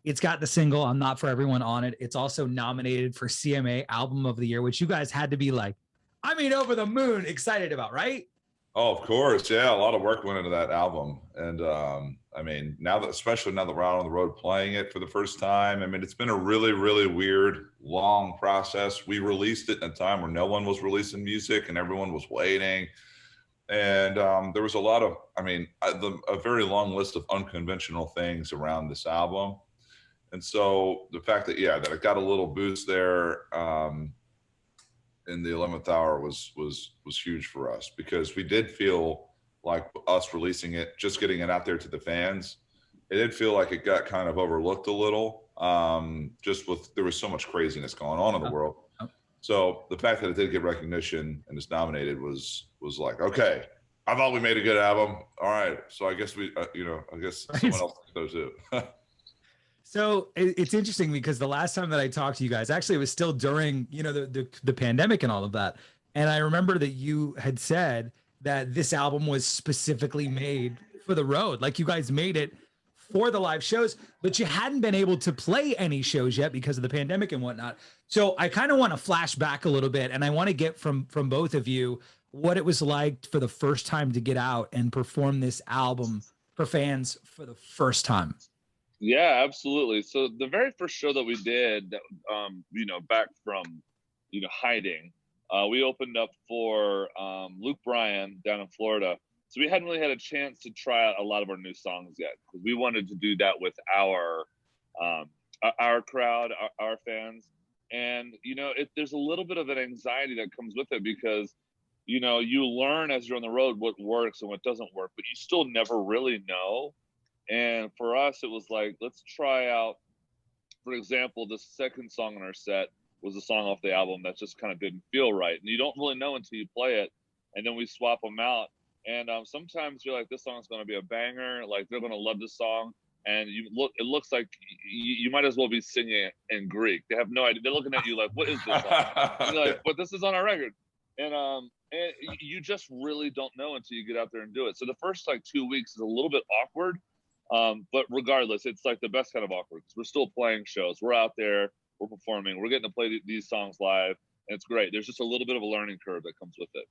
It's got the single "I'm Not For Everyone" on it. It's also nominated for CMA Album of the Year, which you guys had to be like, I mean, over the moon excited about, right? Oh, of course. Yeah. A lot of work went into that album. And I mean, now that, especially now that we're out on the road playing it for the first time, I mean, it's been a really, really weird, long process. We released it in a time where no one was releasing music and everyone was waiting. And there was a lot of, I mean, a very long list of unconventional things around this album. And so the fact that, yeah, that it got a little boost there, in the 11th hour was huge for us, because we did feel like us releasing it, just getting it out there to the fans, it did feel like it got kind of overlooked a little, just with, there was so much craziness going on in the world. So the fact that it did get recognition and is nominated was like, okay, I thought we made a good album, all right, so I guess we I guess someone else knows it. So it's interesting because the last time that I talked to you guys, actually, it was still during, the pandemic and all of that. And I remember that you had said that this album was specifically made for the road. Like, you guys made it for the live shows, but you hadn't been able to play any shows yet because of the pandemic and whatnot. So I kind of want to flash back a little bit, and I want to get from both of you what it was like for the first time to get out and perform this album for fans for the first time. Yeah, absolutely. So the very first show that we did, back from, hiding, we opened up for Luke Bryan down in Florida. So we hadn't really had a chance to try out a lot of our new songs yet, because we wanted to do that with our crowd, our fans. And, there's a little bit of an anxiety that comes with it, because, you learn as you're on the road what works and what doesn't work, but you still never really know. And for us, it was like, let's try out, for example, the second song in our set was a song off the album that just kind of didn't feel right. And you don't really know until you play it. And then we swap them out. And sometimes you're like, this song's going to be a banger. Like, they're going to love this song. And it looks like you might as well be singing it in Greek. They have no idea. They're looking at you like, what is this song? And you're like, but this is on our record. And you just really don't know until you get out there and do it. So the first 2 weeks is a little bit awkward. But regardless, it's like the best kind of awkward, because we're still playing shows. We're out there, we're performing, we're getting to play these songs live, and it's great. There's just a little bit of a learning curve that comes with it.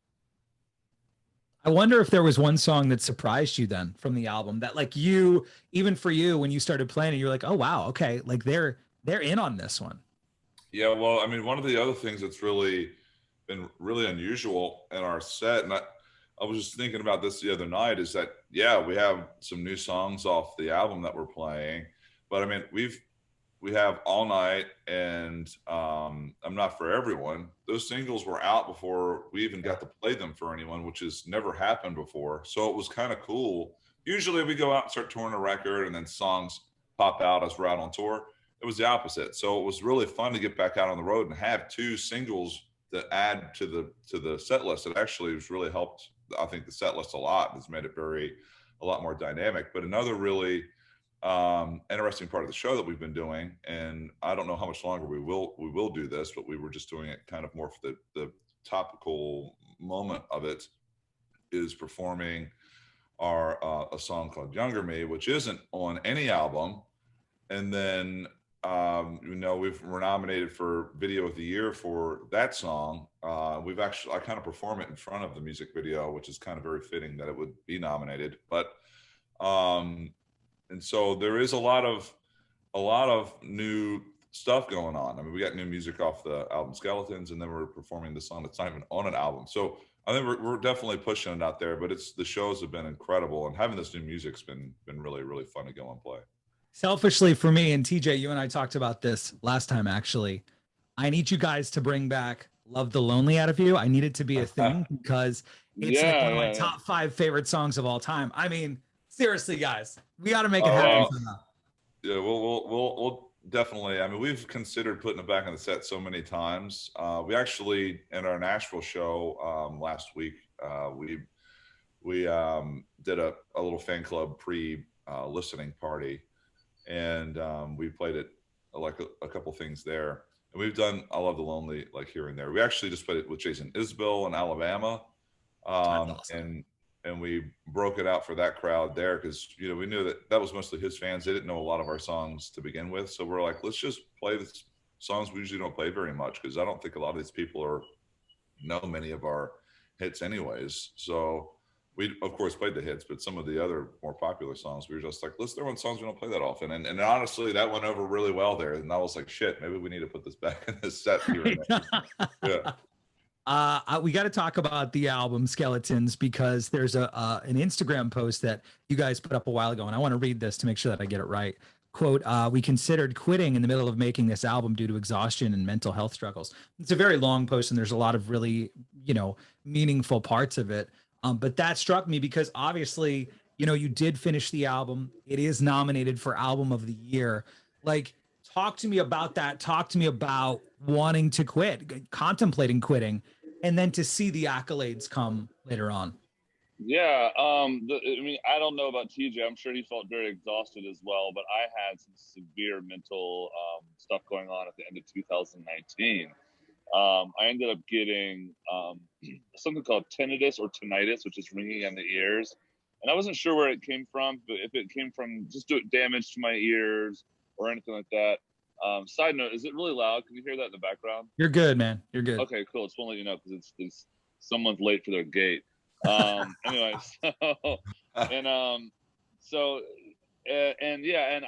I wonder if there was one song that surprised you then from the album that, like, even for you, when you started playing it, you're like, oh wow, okay, like they're in on this one. Yeah, well, I mean, one of the other things that's really been really unusual in our set, and I was just thinking about this the other night, is that, yeah, we have some new songs off the album that we're playing, but I mean, we have All Night and I'm Not For Everyone. Those singles were out before we even got to play them for anyone, which has never happened before. So it was kind of cool. Usually we go out and start touring a record and then songs pop out as we're out on tour. It was the opposite. So it was really fun to get back out on the road and have two singles that add to the set list. It actually has really helped, I think, the set list a lot. It's made it a lot more dynamic. But another really interesting part of the show that we've been doing, and I don't know how much longer we will do this, but we were just doing it kind of more for the topical moment of it, is performing a song called Younger Me, which isn't on any album. And then we're nominated for Video of the Year for that song. I kind of perform it in front of the music video, which is kind of very fitting that it would be nominated. But and so there is a lot of new stuff going on. I mean, we got new music off the album Skeletons, and then we're performing the song that's not even on an album. So I think we're definitely pushing it out there. But the shows have been incredible, and having this new music's been really, really fun to go and play. Selfishly for me, and TJ, you and I talked about this last time, actually, I need you guys to bring back Love the Lonely Out of You. I need it to be a thing, because it's like one of my top 5 favorite songs of all time. I mean, seriously, guys, we got to make it happen somehow. Yeah, we'll definitely. I mean, we've considered putting it back on the set so many times. We actually, in our Nashville show last week, we did a little fan club listening party. And we played it like a couple things there, and we've done I Love the Lonely like here and there. We actually just played it with Jason Isbell in Alabama, awesome. and and we broke it out for that crowd there because we knew that was mostly his fans. They didn't know a lot of our songs to begin with, so we're like, let's just play the songs we usually don't play very much, because I don't think a lot of these people know many of our hits anyways. So we of course played the hits, but some of the other more popular songs we were just like, let's throw in songs we don't play that often, and honestly that went over really well there. And I was like, shit, maybe we need to put this back in this set here. Yeah. We got to talk about the album Skeletons, because there's an Instagram post that you guys put up a while ago, and I want to read this to make sure that I get it right. Quote, we considered quitting in the middle of making this album due to exhaustion and mental health struggles. It's a very long post, and there's a lot of really, meaningful parts of it. But that struck me because obviously, you did finish the album. It is nominated for Album of the Year. Like, talk to me about that. Talk to me about wanting to quit, contemplating quitting, and then to see the accolades come later on. Yeah, I don't know about TJ. I'm sure he felt very exhausted as well, but I had some severe mental stuff going on at the end of 2019. I ended up getting something called tinnitus or tinnitus, which is ringing in the ears. And I wasn't sure where it came from, but if it came from just damage to my ears or anything like that. Side note, is it really loud? Can you hear that in the background? You're good, man. You're good. Okay, cool. Just want to let you know because it's someone's late for their gate. Anyway, and I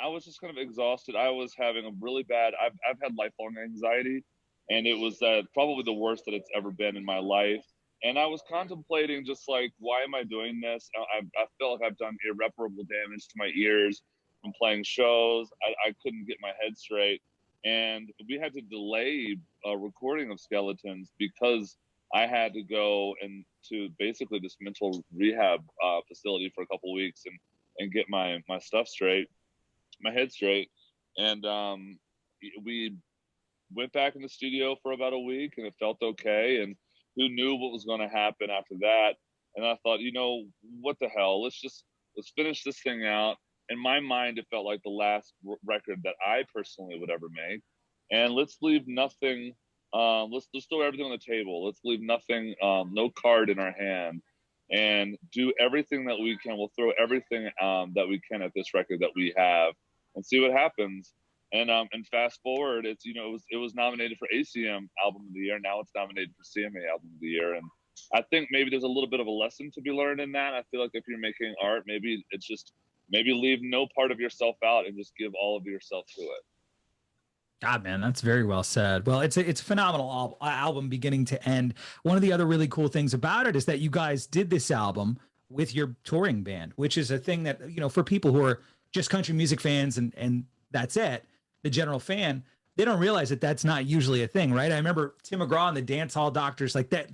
was just kind of exhausted. I was having a really bad. I've had lifelong anxiety, and it was probably the worst that it's ever been in my life. And I was contemplating just like, why am I doing this? I feel like I've done irreparable damage to my ears from playing shows. I couldn't get my head straight, and we had to delay a recording of Skeletons because I had to go to basically this mental rehab facility for a couple of weeks and get my stuff straight, my head straight. And we went back in the studio for about a week, and it felt okay. And who knew what was going to happen after that? And I thought, what the hell? Let's finish this thing out. In my mind, it felt like the last record that I personally would ever make. And let's leave nothing. Let's throw everything on the table. Let's leave nothing, no card in our hand, and do everything that we can. We'll throw everything that we can at this record that we have, and see what happens. And fast forward, it was nominated for ACM Album of the Year. Now it's nominated for CMA Album of the Year, and I think maybe there's a little bit of a lesson to be learned in that. I feel like if you're making art, maybe it's just leave no part of yourself out and just give all of yourself to it. God, man, that's very well said. Well, it's a phenomenal album beginning to end. One of the other really cool things about it is that you guys did this album with your touring band, which is a thing that, for people who are just country music fans and that's it, the general fan, they don't realize that that's not usually a thing, right? I remember Tim McGraw and the Dance Hall Doctors, like that,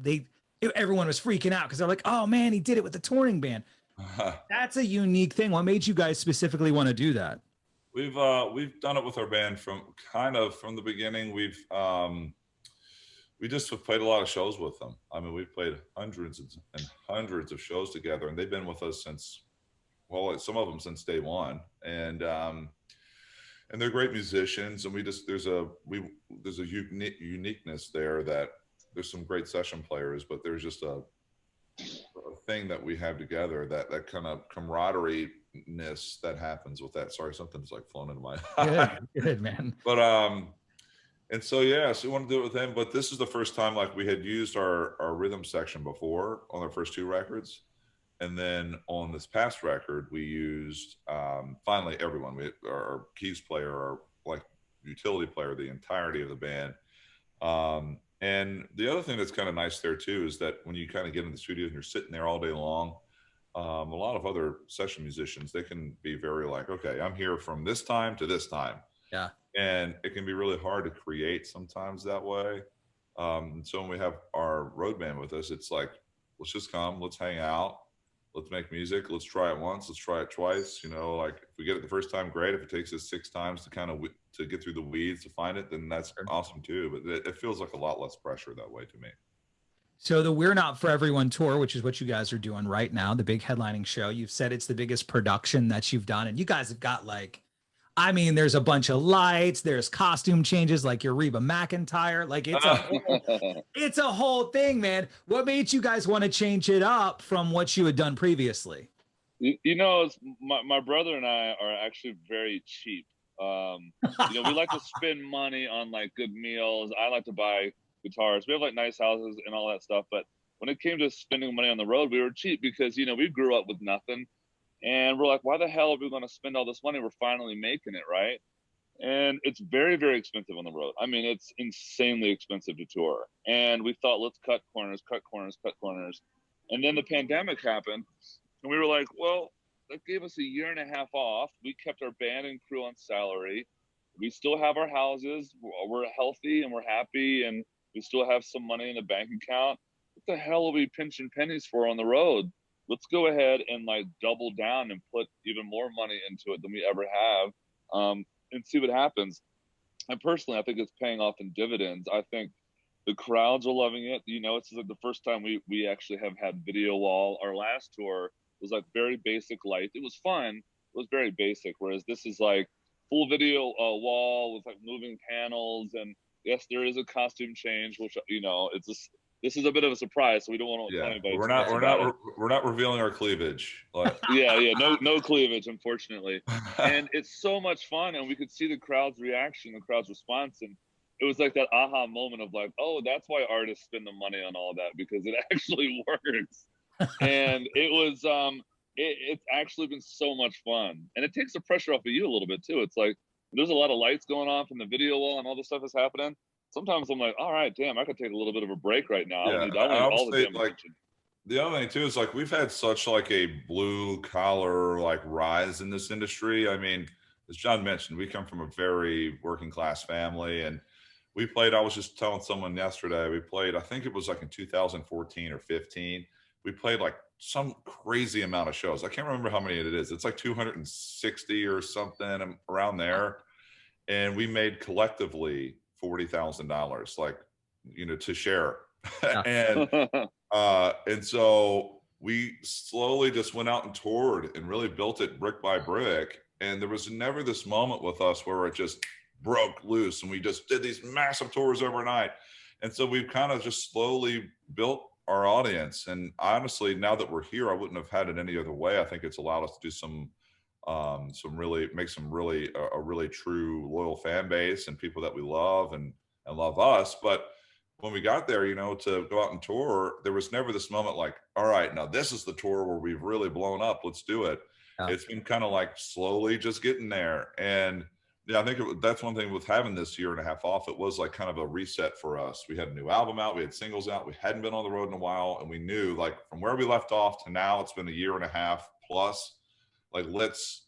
everyone was freaking out because they're like, oh man, he did it with the touring band. That's a unique thing. What made you guys specifically want to do that? We've done it with our band from the beginning. We just have played a lot of shows with them. I mean, we've played hundreds and hundreds of shows together, and they've been with us since, some of them since day one. And they're great musicians, and there's a uniqueness there that there's some great session players, but there's just a thing that we have together, that kind of camaraderie-ness that happens with that. Sorry, something's like flown into my good man. But and so we want to do it with them, but this is the first time like we had used our rhythm section before on our first two records, and then on this past record we used finally everyone, our keys player, our like utility player, the entirety of the band. And the other thing that's kind of nice there too is that when you kind of get in the studio and you're sitting there all day long, a lot of other session musicians, they can be very like, okay, I'm here from this time to this time. Yeah. And it can be really hard to create sometimes that way. So when we have our road band with us, it's like, let's just come, let's hang out, let's make music, let's try it once, let's try it twice. Like if we get it the first time, great. If it takes us 6 times to kind of to get through the weeds to find it, then that's awesome too. But it feels like a lot less pressure that way to me. So the We're Not For Everyone tour, which is what you guys are doing right now, the big headlining show, you've said it's the biggest production that you've done, and you guys have got like I mean, there's a bunch of lights, there's costume changes like your Reba McEntire. Like it's a whole thing, man. What made you guys want to change it up from what you had done previously? You know, my brother and I are actually very cheap. You know, we like to spend money on like good meals. I like to buy guitars. We have like nice houses and all that stuff. But when it came to spending money on the road, we were cheap because, you know, we grew up with nothing. And we're like, why the hell are we going to spend all this money? We're finally making it, right? And it's very, very expensive on the road. I mean, it's insanely expensive to tour. And we thought, let's cut corners, cut corners, cut corners. And then the pandemic happened. And we were like, well, that gave us a year and a half off. We kept our band and crew on salary. We still have our houses. We're healthy and we're happy. And we still have some money in the bank account. What the hell are we pinching pennies for on the road? Let's go ahead and like double down and put even more money into it than we ever have, and see what happens. And personally, I think it's paying off in dividends. I think the crowds are loving it. You know, it's like the first time we actually have had video wall. Our last tour was like very basic light. It was fun. It was very basic. Whereas this is like full video wall with like moving panels. And yes, there is a costume change, which, you know, it's just, this is a bit of a surprise, so we don't want to tell anybody. We're not revealing our cleavage. Like. Yeah, no cleavage, unfortunately. And it's so much fun, and we could see the crowd's reaction, the crowd's response, and it was like that aha moment of like, oh, that's why artists spend the money on all that, because it actually works. And it was it's actually been so much fun, and it takes the pressure off of you a little bit too. It's like there's a lot of lights going off in the video wall, and all this stuff is happening. Sometimes I'm like, all right, damn, I could take a little bit of a break right now. Yeah, I don't need all the damn like, attention. the other thing too is like we've had such like a blue collar like rise in this industry. I mean, as John mentioned, we come from a very working class family, and we played. I was just telling someone yesterday, we played. I think it was like in 2014 or 15. We played like some crazy amount of shows. I can't remember how many it is. It's like 260 or something around there, and we made collectively $40,000, like, you know, to share. And so we slowly just went out and toured and really built it brick by brick. And there was never this moment with us where it just broke loose and we just did these massive tours overnight. And so we've kind of just slowly built our audience. And honestly, now that we're here, I wouldn't have had it any other way. I think it's allowed us to do some really a really true loyal fan base and people that we love and love us. But when we got there, you know, to go out and tour, there was never this moment like, all right, now this is the tour where we've really blown up. Let's do it. Yeah. It's been kind of like slowly just getting there. And yeah, I think that's one thing with having this year and a half off. It was like kind of a reset for us. We had a new album out, we had singles out, we hadn't been on the road in a while, and we knew like from where we left off to now, it's been a year and a half plus. Like let's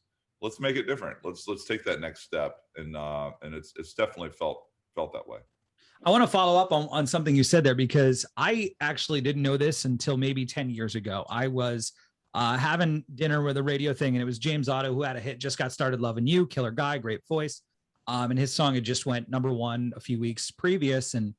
make it different. Let's take that next step, and it's definitely felt that way. I want to follow up on something you said there, because I actually didn't know this until maybe 10 years ago. I was having dinner with a radio thing, and it was James Otto who had a hit, Just Got Started Loving You, killer guy, great voice. And his song had just went #1 a few weeks previous. And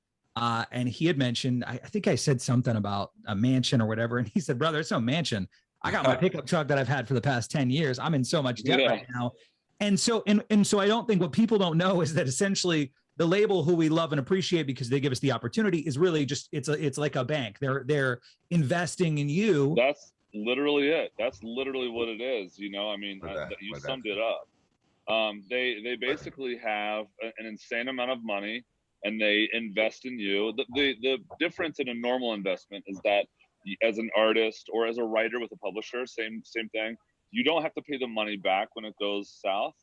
he had mentioned, I think I said something about a mansion or whatever. And he said, brother, it's no mansion. I got my pickup truck that I've had for the past 10 years. I'm in so much debt right now. And so I don't think what people don't know is that essentially the label, who we love and appreciate because they give us the opportunity, is really just, it's like a bank. They're investing in you. That's literally it. That's literally what it is. You know, I mean, you summed it up. They basically have an insane amount of money and they invest in you. The difference in a normal investment is that as an artist or as a writer with a publisher, same thing. You don't have to pay the money back when it goes south,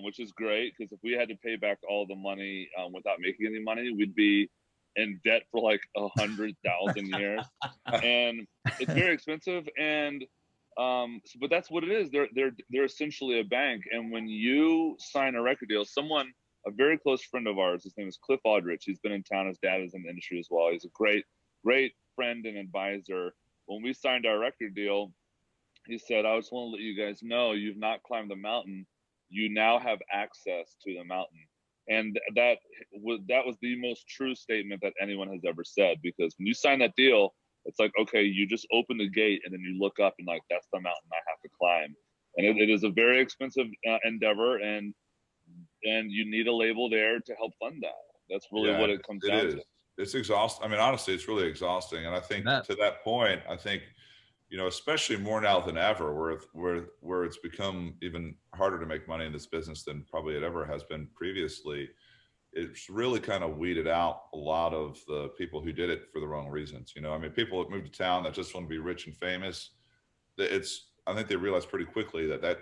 which is great, because if we had to pay back all the money without making any money, we'd be in debt for like 100,000 years, and it's very expensive. And but that's what it is. They're essentially a bank. And when you sign a record deal, a very close friend of ours, his name is Cliff Aldrich. He's been in town. His dad is in the industry as well. He's a great friend and advisor. When we signed our record deal, he said, I just want to let you guys know, you've not climbed the mountain. You now have access to the mountain. And that was the most true statement that anyone has ever said, because when you sign that deal, it's like, okay, you just open the gate and then you look up and like, that's the mountain I have to climb. And it is a very expensive endeavor. And and you need a label there to help fund that. That's really what it comes down to. It's exhausting. I mean, honestly, it's really exhausting. And I think to that point, I think, you know, especially more now than ever, where it's become even harder to make money in this business than probably it ever has been previously. It's really kind of weeded out a lot of the people who did it for the wrong reasons. You know, I mean, people that moved to town that just want to be rich and famous. I think they realized pretty quickly that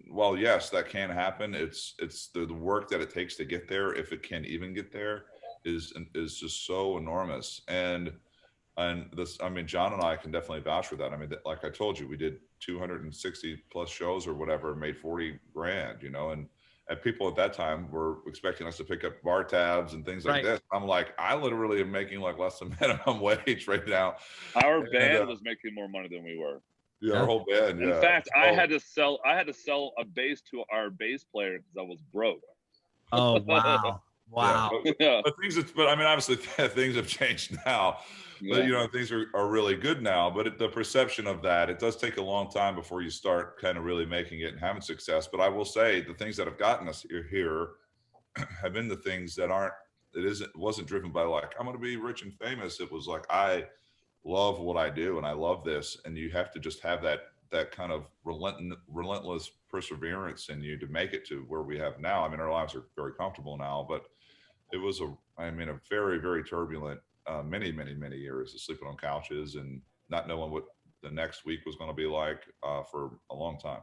while yes, that can happen, it's the work that it takes to get there, if it can even get there, is just so enormous. And this, I mean, John and I can definitely vouch for that. I mean, like I told you, we did 260 plus shows or whatever, made 40 grand, you know, and people at that time were expecting us to pick up bar tabs and things like this. I'm like, I literally am making like less than minimum wage right now. Our band was making more money than we were. Yeah, our whole band. In fact, I had to sell a bass to our bass player because I was broke. Oh wow. Wow. Yeah. But I mean, obviously things have changed now. Yeah. But you know, things are really good now. But the perception of that, it does take a long time before you start kind of really making it and having success. But I will say the things that have gotten us here have been the things that wasn't driven by like, I'm going to be rich and famous. It was like, I love what I do and I love this. And you have to just have that kind of relentless perseverance in you to make it to where we have now. I mean, our lives are very comfortable now, but it was a very, very turbulent many years of sleeping on couches and not knowing what the next week was going to be like for a long time.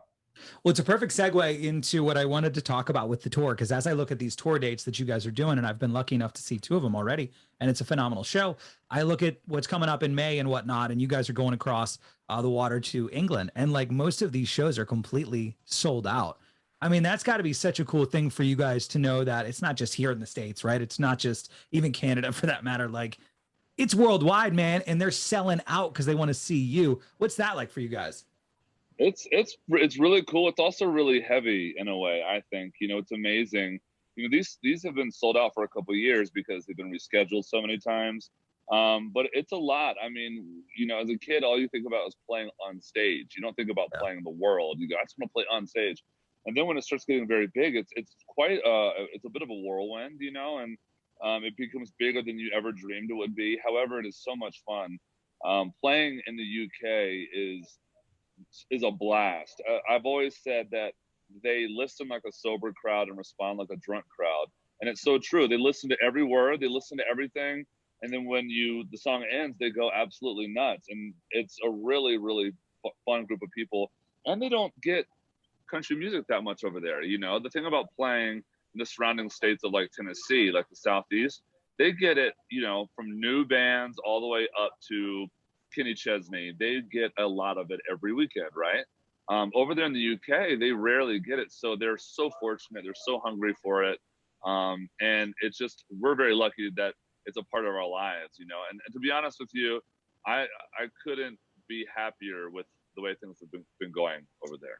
Well, it's a perfect segue into what I wanted to talk about with the tour, because as I look at these tour dates that you guys are doing, and I've been lucky enough to see 2 of them already, and it's a phenomenal show. I look at what's coming up in May and whatnot, and you guys are going across the water to England, and like most of these shows are completely sold out. I mean, that's got to be such a cool thing for you guys to know that it's not just here in the States, right? It's not just even Canada for that matter. Like, it's worldwide, man, and they're selling out because they want to see you. What's that like for you guys? It's really cool. It's also really heavy in a way, I think. You know, it's amazing. You know, these have been sold out for a couple of years because they've been rescheduled so many times. But it's a lot. I mean, you know, as a kid, all you think about is playing on stage. You don't think about playing the world. You go, I just want to play on stage. And then when it starts getting very big, it's quite it's a bit of a whirlwind, you know, and it becomes bigger than you ever dreamed it would be. However, it is so much fun. Playing in the UK is a blast. I've always said that they listen like a sober crowd and respond like a drunk crowd, and it's so true. They listen to every word, they listen to everything, and then when the song ends, they go absolutely nuts. And it's a really, really fun group of people, and they don't get country music that much over there. You know, the thing about playing in the surrounding states of like Tennessee, like the Southeast, they get it, you know, from new bands all the way up to Kenny Chesney. They get a lot of it every weekend, right? Over there in the UK, they rarely get it. So they're so fortunate. They're so hungry for it. And it's just, we're very lucky that it's a part of our lives, you know. And to be honest with you, I couldn't be happier with the way things have been going over there.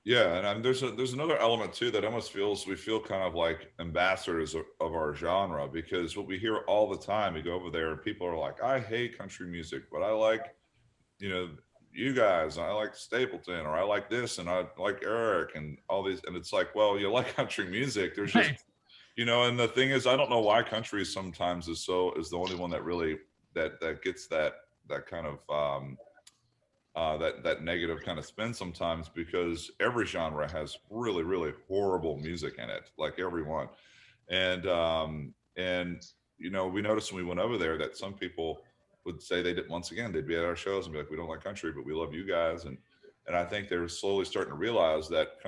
Yeah, and there's another element too that almost we feel kind of like ambassadors of our genre, because what we hear all the time, we go over there and people are like, I hate country music, but I like, you know, you guys, and I like Stapleton, or I like this, and I like Eric, and all these, and it's like, well, you like country music. There's just, you know, and the thing is, I don't know why country sometimes is the only one that really that gets that kind of that negative kind of spin sometimes, because every genre has really, really horrible music in it, like everyone. And you know, we noticed when we went over there that some people would say they'd be at our shows and be like, we don't like country, but we love you guys. And I think they're slowly starting to realize that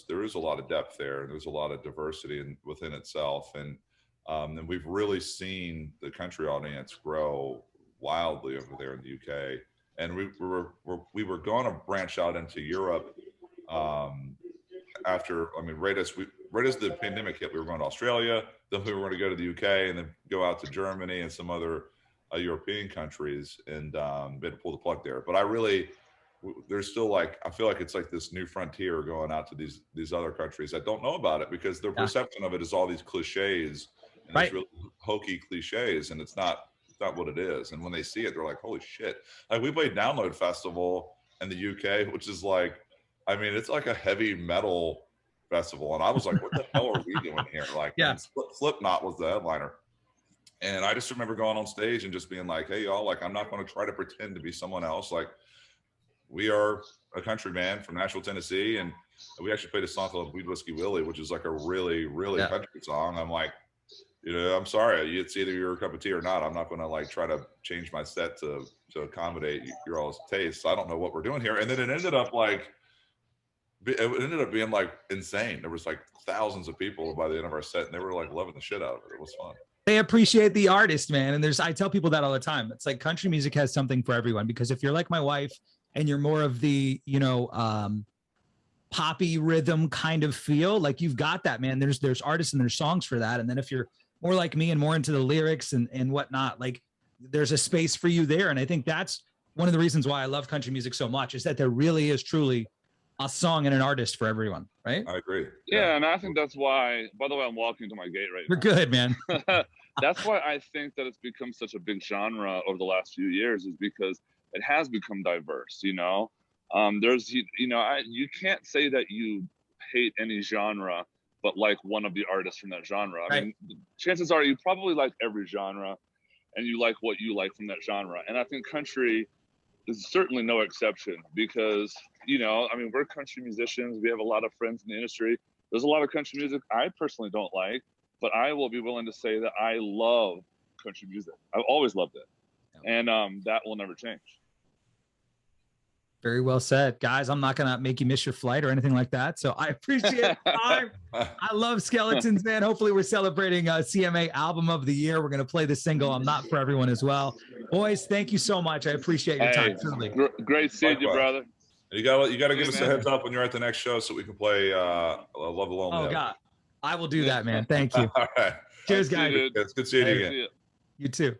there is a lot of depth there, and there's a lot of diversity within itself. And we've really seen the country audience grow wildly over there in the UK. And we were going to branch out into Europe after, I mean, right as the pandemic hit, we were going to Australia, then we were going to go to the UK, and then go out to Germany and some other European countries, and been to pull the plug there. But there's still like, I feel like it's like this new frontier going out to these other countries that don't know about it, because their perception of it is all these cliches and these really hokey cliches, and it's not what it is. And when they see it, they're like, holy shit. Like, we played Download Festival in the UK, which is like, I mean, it's like a heavy metal festival, and I was like, what the hell are we doing here? Like, Yeah. and Slipknot was the headliner. And I just remember going on stage and just being like, hey, y'all, like, I'm not going to try to pretend to be someone else. Like, we are a country band from Nashville, Tennessee. And we actually played a song called Weed Whiskey Willie, which is like a really, really country song. I'm like, you know, I'm sorry. It's either your cup of tea or not. I'm not going to like try to change my set to accommodate your all's tastes. I don't know what we're doing here. And then it ended up being like insane. There was like thousands of people by the end of our set, and they were like loving the shit out of it. It was fun. They appreciate the artist, man. And I tell people that all the time. It's like country music has something for everyone, because if you're like my wife and you're more of the, you know, poppy rhythm kind of feel, like you've got that, man. There's artists and there's songs for that. And then if you're more like me and more into the lyrics and whatnot, like there's a space for you there. And I think that's one of the reasons why I love country music so much, is that there really is truly a song and an artist for everyone, right? I agree. Yeah, and I think that's why, by the way, I'm walking to my gate right We're now. good, man. That's why I think that it's become such a big genre over the last few years, is because it has become diverse, you know? There's, you know, you can't say that you hate any genre, but like one of the artists from that genre. I mean, chances are you probably like every genre and you like what you like from that genre. And I think country is certainly no exception, because, you know, I mean, we're country musicians. We have a lot of friends in the industry. There's a lot of country music I personally don't like, but I will be willing to say that I love country music. I've always loved it. And that will never change. Very well said, guys. I'm not going to make you miss your flight or anything like that. So I appreciate the time. I love Skeletons, man. Hopefully we're celebrating CMA Album of the Year. We're going to play the single I'm Not For Everyone as well. Boys, thank you so much. I appreciate your time. Truly. Great seeing you, brother. You gotta give us a heads up when you're at the next show so we can play Love the Lonely. Oh, God. I will do that, man. Thank you. All right. Cheers, guys. It's good seeing you again. You too.